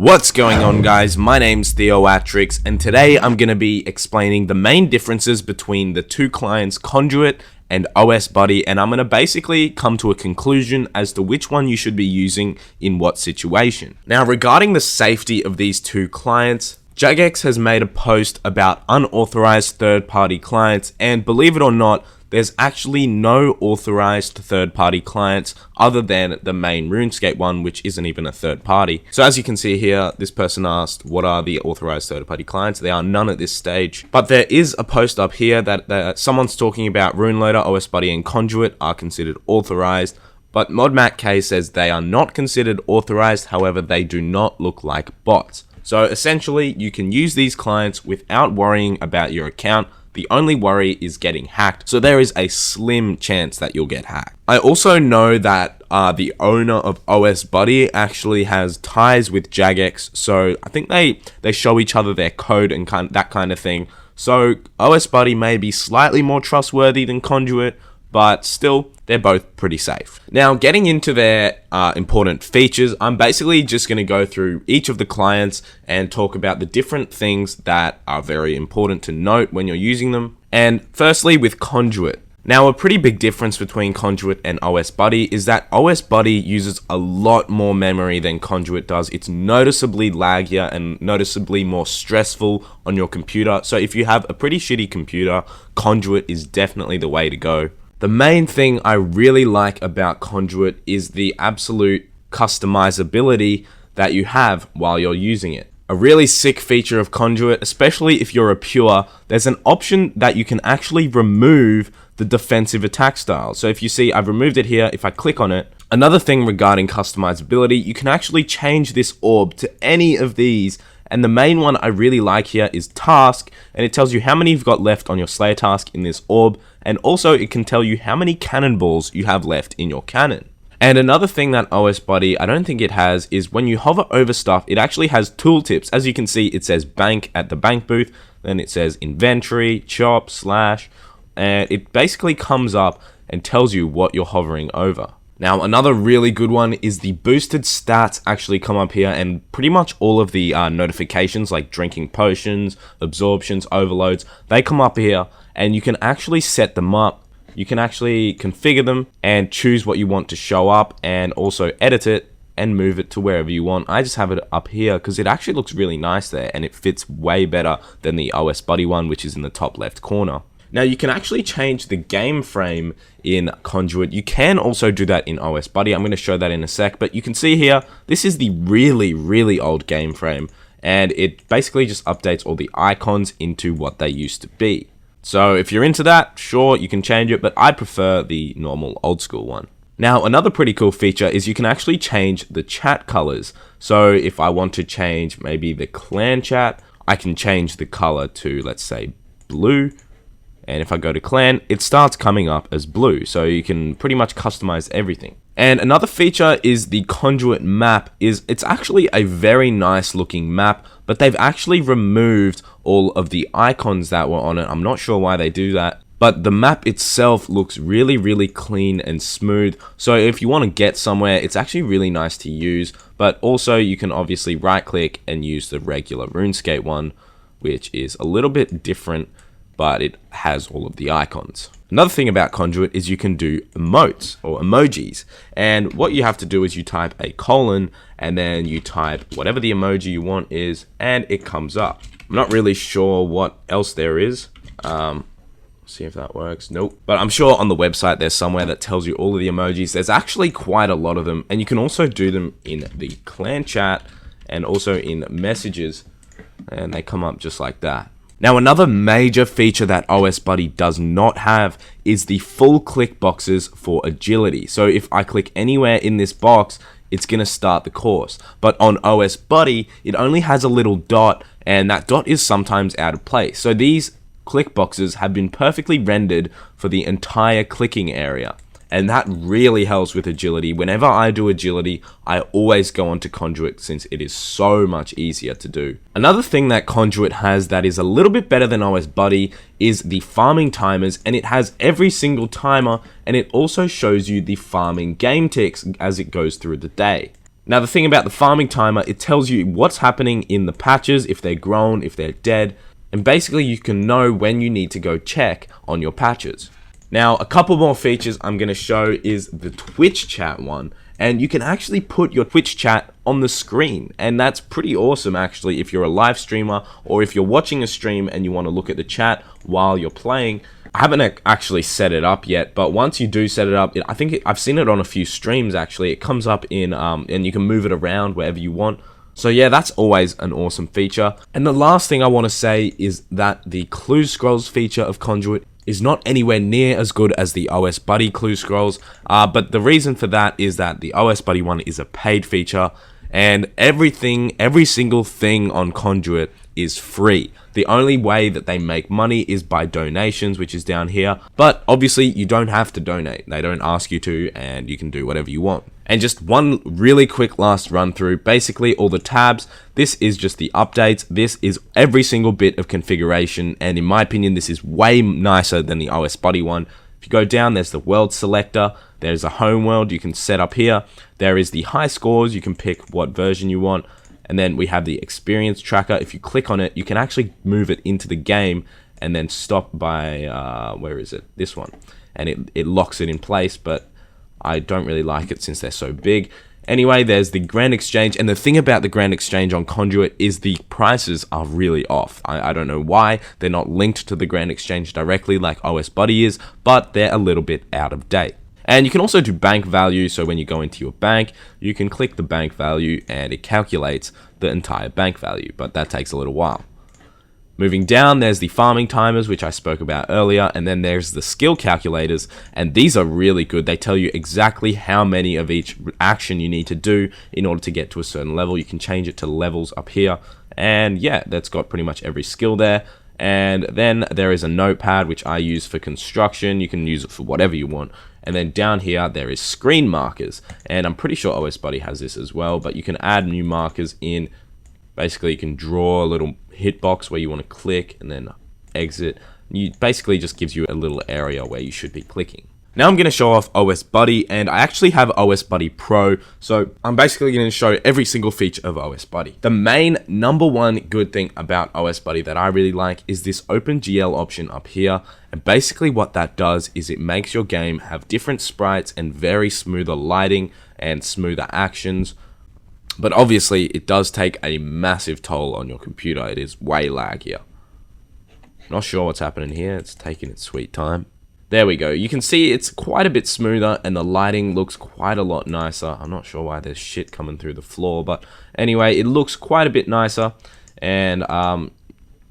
What's going on, guys? My name's Theoatrix, and today I'm going to be explaining the main differences between the two clients, Conduit and OSBuddy, and I'm going to basically come to a conclusion as to which one you should be using in what situation. Now, regarding the safety of these two clients, Jagex has made a post about unauthorized third-party clients, and believe it or not, there's actually no authorized third-party clients other than the main RuneScape one, which isn't even a third party. So as you can see here, this person asked, what are the authorized third-party clients? There are none at this stage. But there is a post up here that someone's talking about RuneLoader, OSBuddy, and Conduit are considered authorized. But ModMacK says they are not considered authorized, however, they do not look like bots. So essentially, you can use these clients without worrying about your account. The only worry is getting hacked, so there is a slim chance that you'll get hacked. I also know that the owner of OSBuddy actually has ties with Jagex, so I think they show each other their code and that kind of thing. So OSBuddy may be slightly more trustworthy than Conduit, but still, they're both pretty safe. Now, getting into their important features, I'm basically just going to go through each of the clients and talk about the different things that are very important to note when you're using them. And firstly, with Conduit. Now, a pretty big difference between Conduit and OSBuddy is that OSBuddy uses a lot more memory than Conduit does. It's noticeably laggier and noticeably more stressful on your computer. So if you have a pretty shitty computer, Conduit is definitely the way to go. The main thing I really like about Conduit is the absolute customizability that you have while you're using it. A really sick feature of Conduit, especially if you're a pure, there's an option that you can actually remove the defensive attack style. So if you see, I've removed it here. If I click on it, another thing regarding customizability, you can actually change this orb to any of these. And the main one I really like here is task, and it tells you how many you've got left on your Slayer task in this orb, and also it can tell you how many cannonballs you have left in your cannon. And another thing that OSBuddy, I don't think it has, is when you hover over stuff, it actually has tooltips. As you can see, it says bank at the bank booth, then it says inventory, chop, slash, and it basically comes up and tells you what you're hovering over. Now, another really good one is the boosted stats actually come up here, and pretty much all of the notifications like drinking potions, absorptions, overloads, they come up here, and you can actually set them up. You can actually configure them and choose what you want to show up, and also edit it and move it to wherever you want. I just have it up here because it actually looks really nice there, and it fits way better than the OSBuddy one, which is in the top left corner. Now, you can actually change the game frame in Conduit. You can also do that in OSBuddy. I'm going to show that in a sec, but you can see here, this is the really old game frame, and it basically just updates all the icons into what they used to be. So if you're into that, sure, you can change it, but I prefer the normal old school one. Now, another pretty cool feature is you can actually change the chat colors. So if I want to change maybe the clan chat, I can change the color to, let's say, blue. And if I go to clan, it starts coming up as blue. So you can pretty much customize everything. And another feature is the Conduit map. It's actually a very nice looking map, but they've actually removed all of the icons that were on it. I'm not sure why they do that, but the map itself looks really clean and smooth. So if you want to get somewhere, it's actually really nice to use. But also you can obviously right click and use the regular RuneScape one, which is a little bit different, but it has all of the icons. Another thing about Conduit is you can do emotes or emojis. And what you have to do is you type a colon and then you type whatever the emoji you want is, and it comes up. I'm not really sure what else there is. See if that works. Nope. But I'm sure on the website there's somewhere that tells you all of the emojis. There's actually quite a lot of them, and you can also do them in the clan chat and also in messages, and they come up just like that. Now, another major feature that OSBuddy does not have is the full click boxes for agility. So if I click anywhere in this box, it's going to start the course. But on OSBuddy, it only has a little dot, and that dot is sometimes out of place. So these click boxes have been perfectly rendered for the entire clicking area. And that really helps with agility. Whenever I do agility, I always go onto Conduit since it is so much easier to do. Another thing that Conduit has that is a little bit better than OSBuddy is the farming timers, and it has every single timer, and it also shows you the farming game ticks as it goes through the day. Now the thing about the farming timer, it tells you what's happening in the patches, if they're grown, if they're dead, and basically you can know when you need to go check on your patches. Now a couple more features I'm going to show is the Twitch chat one, and you can actually put your Twitch chat on the screen, and that's pretty awesome actually if you're a live streamer or if you're watching a stream and you want to look at the chat while you're playing. I haven't actually set it up yet, but once you do set it up, I've seen it on a few streams actually. It comes up in, and you can move it around wherever you want. So yeah, that's always an awesome feature. And the last thing I want to say is that the clue scrolls feature of Conduit is not anywhere near as good as the OSBuddy clue scrolls, but the reason for that is that the OSBuddy one is a paid feature, and every single thing on Conduit is free. The only way that they make money is by donations, which is down here, but obviously you don't have to donate. They don't ask you to, and you can do whatever you want. And just one really quick last run through, basically all the tabs, this is just the updates, this is every single bit of configuration, and in my opinion this is way nicer than the OSBuddy one. If you go down, there's the world selector, there's a home world you can set up here, there is the high scores, you can pick what version you want, and then we have the experience tracker. If you click on it, you can actually move it into the game and then stop by, where is it? This one. And it locks it in place, but I don't really like it since they're so big. Anyway, there's the Grand Exchange, and the thing about the Grand Exchange on Conduit is the prices are really off. I don't know why. They're not linked to the Grand Exchange directly like OSBuddy is, but they're a little bit out of date. And you can also do bank value, so when you go into your bank, you can click the bank value and it calculates the entire bank value, but that takes a little while. Moving down, there's the farming timers, which I spoke about earlier, and then there's the skill calculators, and these are really good. They tell you exactly how many of each action you need to do in order to get to a certain level. You can change it to levels up here, and yeah, that's got pretty much every skill there. And then there is a notepad, which I use for construction. You can use it for whatever you want. And then down here, there is screen markers, and I'm pretty sure OSBuddy has this as well, but you can add new markers in. Basically, you can draw a little hitbox where you want to click and then exit. You basically just gives you a little area where you should be clicking. Now I'm going to show off OSBuddy, and I actually have OSBuddy Pro, so I'm basically going to show every single feature of OSBuddy. The main number one good thing about OSBuddy that I really like is this OpenGL option up here, and basically what that does is it makes your game have different sprites and very smoother lighting and smoother actions. But obviously it does take a massive toll on your computer. It is way laggier. Not sure what's happening here. It's taking its sweet time. There we go. You can see it's quite a bit smoother and the lighting looks quite a lot nicer. I'm not sure why there's shit coming through the floor, but anyway, it looks quite a bit nicer, and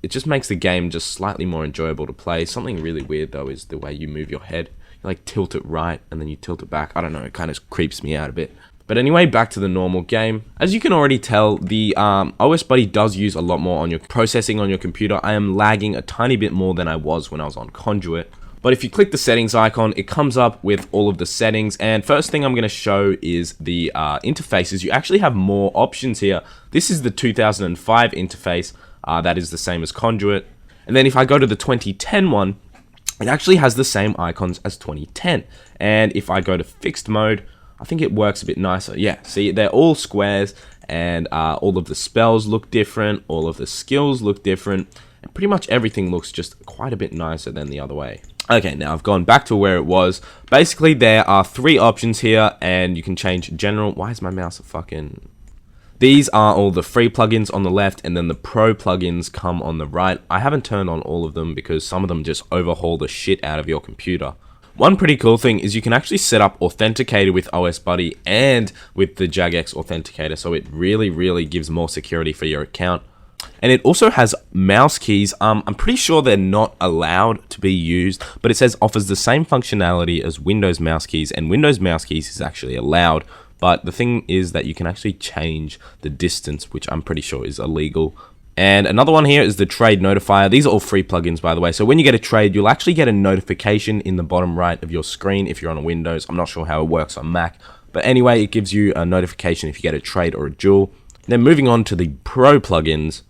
it just makes the game just slightly more enjoyable to play. Something really weird though is the way you move your head. You like tilt it right and then you tilt it back. I don't know, it kind of creeps me out a bit. But anyway, back to the normal game. As you can already tell, the OSBuddy does use a lot more on your processing on your computer. I am lagging a tiny bit more than I was when I was on Conduit. But if you click the settings icon, it comes up with all of the settings. And first thing I'm going to show is the interfaces. You actually have more options here. This is the 2005 interface. That is the same as Conduit. And then if I go to the 2010 one, it actually has the same icons as 2010. And if I go to fixed mode, I think it works a bit nicer. Yeah, see, they're all squares, and all of the spells look different, all of the skills look different, and pretty much everything looks just quite a bit nicer than the other way. Okay, now I've gone back to where it was. Basically, there are three options here, and you can change general. Why is my mouse a fucking... These are all the free plugins on the left, and then the pro plugins come on the right. I haven't turned on all of them because some of them just overhaul the shit out of your computer. One pretty cool thing is you can actually set up Authenticator with OSBuddy and with the Jagex Authenticator, so it really gives more security for your account. And it also has mouse keys. I'm pretty sure they're not allowed to be used, but it says offers the same functionality as Windows mouse keys, and Windows mouse keys is actually allowed. But the thing is that you can actually change the distance, which I'm pretty sure is illegal. And another one here is the trade notifier. These are all free plugins, by the way. So when you get a trade, you'll actually get a notification in the bottom right of your screen if you're on a Windows. I'm not sure how it works on Mac. But anyway, it gives you a notification if you get a trade or a duel. Then moving on to the pro plugins,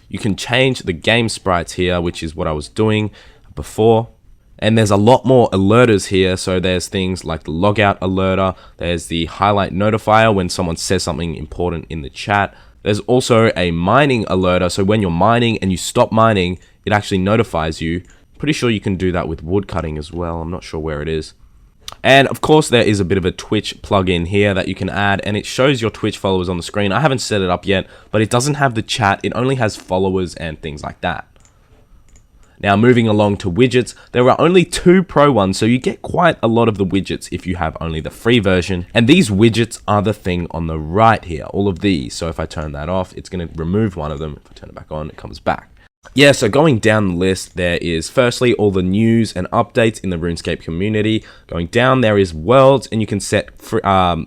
you can change the game sprites here, which is what I was doing before. And there's a lot more alerters here. So there's things like the logout alerter. There's the highlight notifier when someone says something important in the chat. There's also a mining alerter. So when you're mining and you stop mining, it actually notifies you. Pretty sure you can do that with wood cutting as well. I'm not sure where it is. And of course, there is a bit of a Twitch plugin here that you can add, and it shows your Twitch followers on the screen. I haven't set it up yet, but it doesn't have the chat. It only has followers and things like that. Now, moving along to widgets, there are only 2 pro ones, so you get quite a lot of the widgets if you have only the free version. And these widgets are the thing on the right here, all of these. So if I turn that off, it's going to remove one of them. If I turn it back on, it comes back. Yeah, so going down the list, there is firstly all the news and updates in the RuneScape community. Going down, there is worlds, and you can set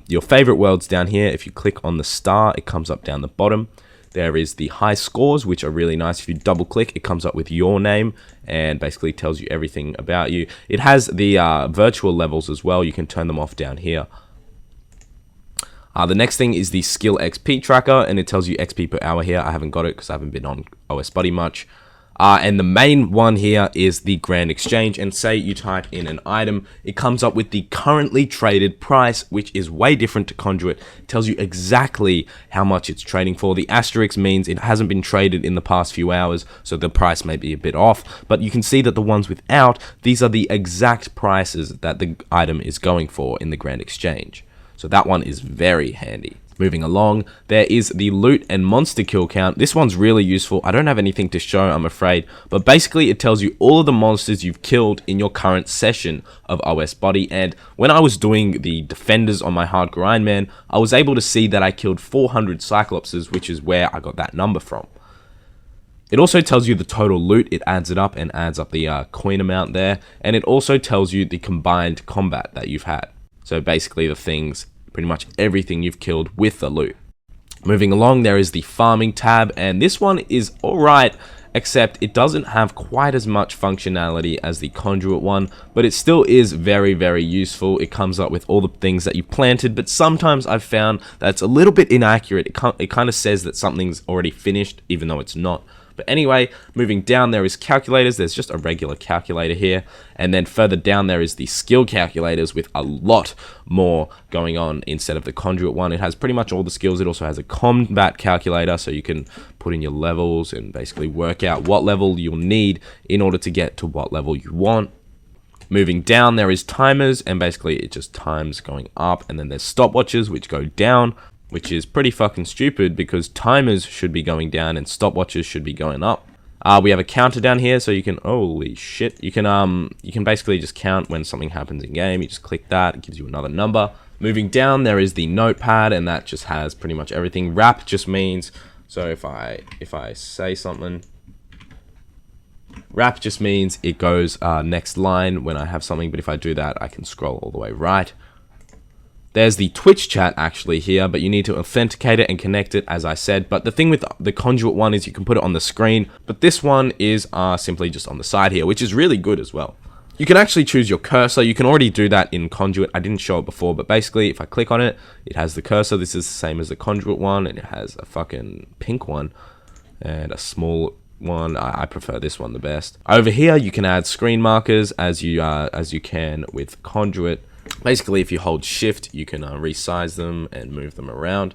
your favorite worlds down here. If you click on the star, it comes up down the bottom. There is the high scores, which are really nice. If you double click, it comes up with your name and basically tells you everything about you. It has the virtual levels as well. You can turn them off down here. The next thing is the skill XP tracker, and it tells you XP per hour here. I haven't got it because I haven't been on OSBuddy much. And the main one here is the grand exchange, and say you type in an item, it comes up with the currently traded price, which is way different to Conduit. It tells you exactly how much it's trading for. The asterisk means it hasn't been traded in the past few hours, so the price may be a bit off, but you can see that the ones without, these are the exact prices that the item is going for in the grand exchange. So that one is very handy. Moving along, there is the loot and monster kill count. This one's really useful. I don't have anything to show, I'm afraid, but basically it tells you all of the monsters you've killed in your current session of OSBuddy. And when I was doing the defenders on my hardcore Iron Man, I was able to see that I killed 400 Cyclopses, which is where I got that number from. It also tells you the total loot. It adds it up and adds up the coin amount there. And it also tells you the combined combat that you've had. So basically the things, pretty much everything you've killed with the loot. Moving along, there is the farming tab, and this one is alright, except it doesn't have quite as much functionality as the Conduit one, but it still is very, very useful. It comes up with all the things that you planted, but sometimes I've found that it's a little bit inaccurate. It kind of says that something's already finished, even though it's not. But anyway, moving down, there is calculators. There's just a regular calculator here. And then further down, there is the skill calculators with a lot more going on instead of the Conduit one. It has pretty much all the skills. It also has a combat calculator, so you can put in your levels and basically work out what level you'll need in order to get to what level you want. Moving down, there is timers, and basically it just times going up. And then there's stopwatches, which go down, which is pretty fucking stupid because timers should be going down and stopwatches should be going up. We have a counter down here, so you can, holy shit, you can basically just count when something happens in game. You just click that, it gives you another number. Moving down, there is the notepad, and that just has pretty much everything. Wrap just means, so if I say something, wrap just means it goes next line when I have something, but if I do that, I can scroll all the way right. There's the Twitch chat actually here, but you need to authenticate it and connect it, as I said. But the thing with the Conduit one is you can put it on the screen, but this one is simply just on the side here, which is really good as well. You can actually choose your cursor. You can already do that in Conduit. I didn't show it before, but basically if I click on it, it has the cursor. This is the same as the Conduit one, and it has a fucking pink one and a small one. I prefer this one the best. Over here, you can add screen markers as you can with Conduit. Basically, if you hold shift, you can resize them and move them around.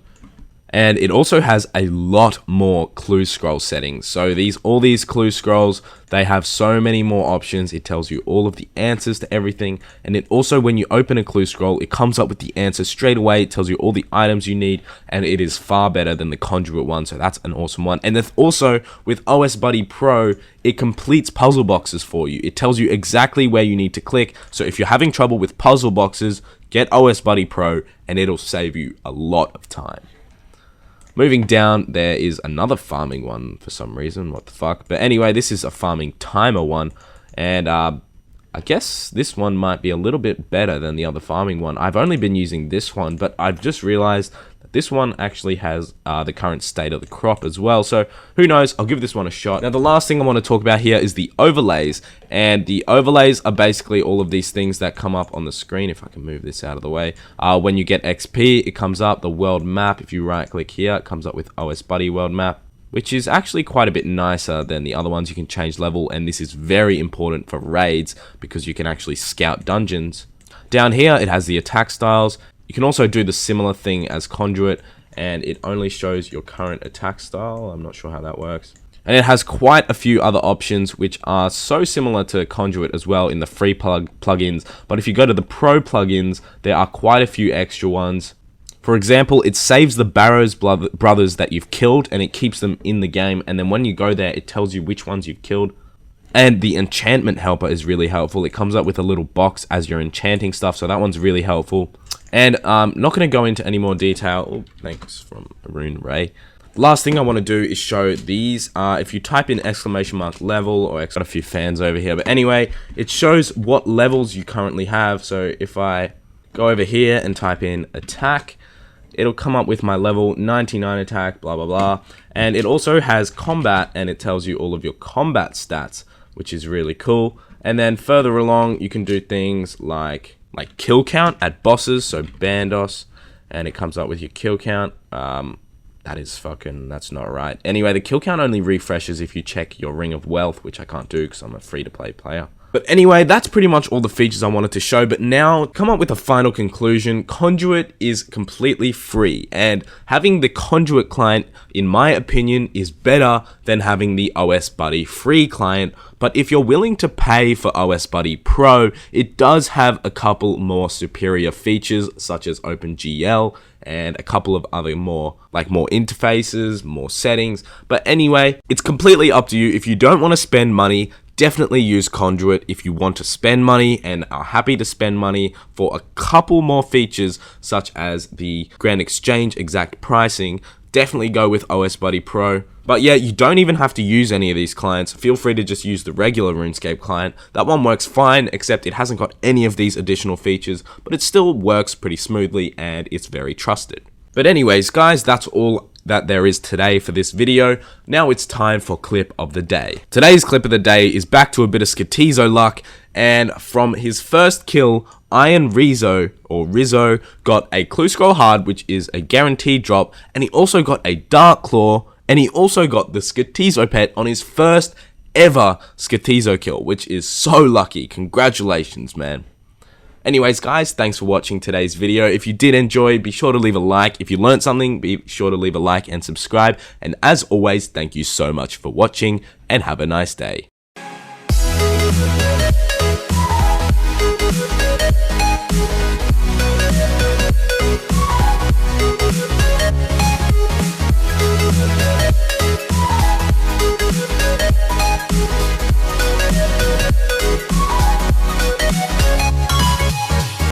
And it also has a lot more clue scroll settings. So all these clue scrolls, they have so many more options. It tells you all of the answers to everything. And it also, when you open a clue scroll, it comes up with the answer straight away. It tells you all the items you need, and it is far better than the Conduit one. So that's an awesome one. And then also with OSBuddy Pro, it completes puzzle boxes for you. It tells you exactly where you need to click. So if you're having trouble with puzzle boxes, get OSBuddy Pro, and it'll save you a lot of time. Moving down, there is another farming one for some reason. What the fuck? But anyway, this is a farming timer one. And I guess this one might be a little bit better than the other farming one. I've only been using this one, but I've just realized that this one actually has the current state of the crop as well. So who knows? I'll give this one a shot. Now, the last thing I want to talk about here is the overlays. And the overlays are basically all of these things that come up on the screen. If I can move this out of the way. When you get XP, it comes up the world map. If you right click here, it comes up with OSBuddy world map. which is actually quite a bit nicer than the other ones. You can change level, and this is very important for raids because you can actually scout dungeons. Down here, it has the attack styles. You can also do the similar thing as Conduit, and it only shows your current attack style. I'm not sure how that works. And it has quite a few other options which are so similar to Conduit as well in the free plugins. But if you go to the pro plugins, there are quite a few extra ones. For example, it saves the Barrows brothers that you've killed, and it keeps them in the game. And then when you go there, it tells you which ones you've killed. And the enchantment helper is really helpful. It comes up with a little box as you're enchanting stuff, so that one's really helpful. And I'm not going to go into any more detail. Oh, thanks from Arun Ray. Last thing I want to do is show these. If you type in !level, or I've got a few fans over here, but anyway, it shows what levels you currently have. So if I go over here and type in attack, it'll come up with my level 99 attack, blah blah blah. And it also has combat, and it tells you all of your combat stats, which is really cool. And then further along, you can do things like kill count at bosses, so Bandos, and it comes up with your kill count. That's not right. Anyway, the kill count only refreshes if you check your Ring of Wealth, which I can't do because I'm a free-to-play player. But anyway, that's pretty much all the features I wanted to show. But now, come up with a final conclusion. Conduit is completely free, and having the Conduit client, in my opinion, is better than having the OSBuddy free client. But if you're willing to pay for OSBuddy Pro, it does have a couple more superior features, such as OpenGL, and a couple of other more interfaces, more settings. But anyway, it's completely up to you. If you don't want to spend money, definitely use Conduit. If you want to spend money and are happy to spend money for a couple more features, such as the Grand Exchange exact pricing, definitely go with OSBuddy Pro. But yeah, you don't even have to use any of these clients. Feel free to just use the regular RuneScape client. That one works fine, except it hasn't got any of these additional features, but it still works pretty smoothly and it's very trusted. But anyways, guys, that's all that there is today for this video. Now it's time for clip of the day. Today's clip of the day is back to a bit of Skatizo luck, and from his first kill, IronRize got a Clue Scroll Hard, which is a guaranteed drop, and he also got a Dark Claw, and he also got the Skatizo pet on his first ever Skatizo kill, which is so lucky. Congratulations, man. Anyways, guys, thanks for watching today's video. If you did enjoy, be sure to leave a like. If you learned something, be sure to leave a like and subscribe. And as always, thank you so much for watching, and have a nice day.